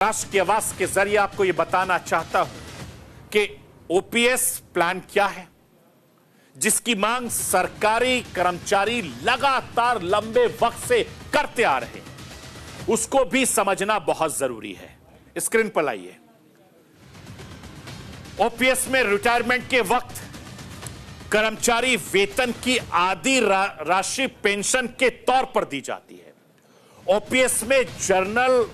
राष्ट्र की आवाज के जरिए आपको यह बताना चाहता हूं कि ओपीएस प्लान क्या है, जिसकी मांग सरकारी कर्मचारी लगातार लंबे वक्त से करते आ रहे हैं, उसको भी समझना बहुत जरूरी है। स्क्रीन पर लाइए। ओपीएस में रिटायरमेंट के वक्त कर्मचारी वेतन की आधी राशि पेंशन के तौर पर दी जाती है। ओपीएस में जनरल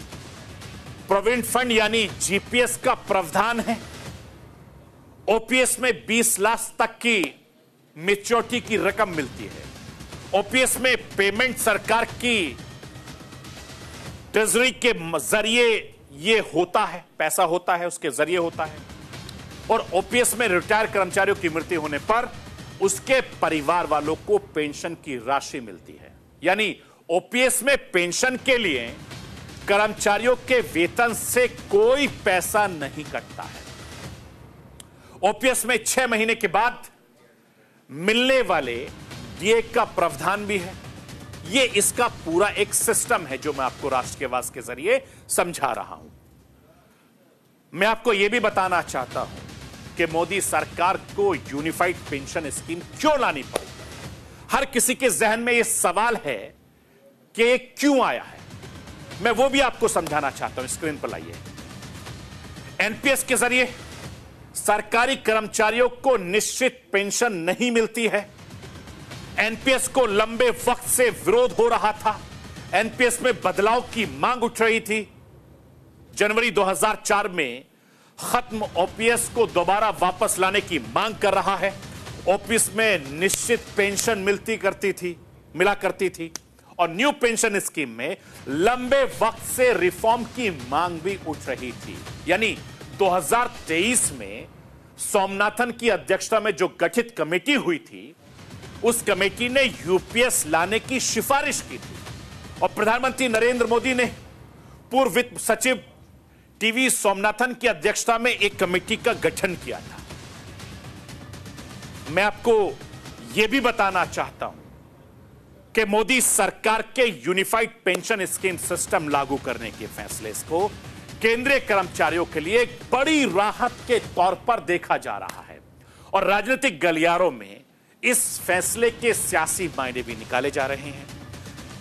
प्रोविडेंट फंड यानी जीपीएस का प्रावधान है। ओपीएस में 20 लाख तक की मैच्योरिटी की रकम मिलती है। ओपीएस में पेमेंट सरकार की ट्रेजरी के जरिए ये होता है, पैसा होता है, उसके जरिए होता है। और ओपीएस में रिटायर कर्मचारियों की मृत्यु होने पर उसके परिवार वालों को पेंशन की राशि मिलती है। यानी ओपीएस में पेंशन के लिए कर्मचारियों के वेतन से कोई पैसा नहीं कटता है। ओपीएस में 6 महीने के बाद मिलने वाले डीए का प्रावधान भी है। यह इसका पूरा एक सिस्टम है जो मैं आपको राष्ट्र की आवाज के जरिए समझा रहा हूं। मैं आपको यह भी बताना चाहता हूं कि मोदी सरकार को यूनिफाइड पेंशन स्कीम क्यों लानी पड़ी। हर किसी के जहन में यह सवाल है कि यह क्यों आया है। मैं वो भी आपको समझाना चाहता हूं। स्क्रीन पर लाइए। एनपीएस के जरिए सरकारी कर्मचारियों को निश्चित पेंशन नहीं मिलती है। एनपीएस को लंबे वक्त से विरोध हो रहा था। एनपीएस में बदलाव की मांग उठ रही थी। जनवरी 2004 में खत्म ओपीएस को दोबारा वापस लाने की मांग कर रहा है। ओपीएस में निश्चित पेंशन मिला करती थी और न्यू पेंशन स्कीम में लंबे वक्त से रिफॉर्म की मांग भी उठ रही थी। यानी 2023 में स्वामीनाथन की अध्यक्षता में जो गठित कमेटी हुई थी, उस कमेटी ने यूपीएस लाने की सिफारिश की थी और प्रधानमंत्री नरेंद्र मोदी ने पूर्व वित्त सचिव टीवी स्वामीनाथन की अध्यक्षता में एक कमेटी का गठन किया था। मैं आपको यह भी बताना चाहता हूं कि मोदी सरकार के यूनिफाइड पेंशन स्कीम सिस्टम लागू करने के फैसले को केंद्रीय कर्मचारियों के लिए एक बड़ी राहत के तौर पर देखा जा रहा है और राजनीतिक गलियारों में इस फैसले के सियासी मायने भी निकाले जा रहे हैं।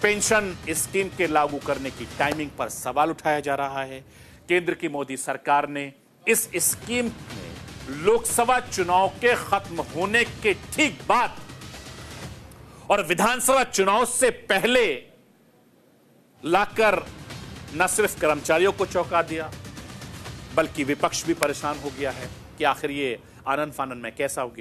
पेंशन स्कीम के लागू करने की टाइमिंग पर सवाल उठाया जा रहा है। केंद्र की मोदी सरकार ने इस स्कीम में लोकसभा चुनाव के खत्म होने के ठीक बाद और विधानसभा चुनाव से पहले लाकर न सिर्फ कर्मचारियों को चौंका दिया, बल्कि विपक्ष भी परेशान हो गया है कि आखिर ये आनन फानन में कैसा हो गया।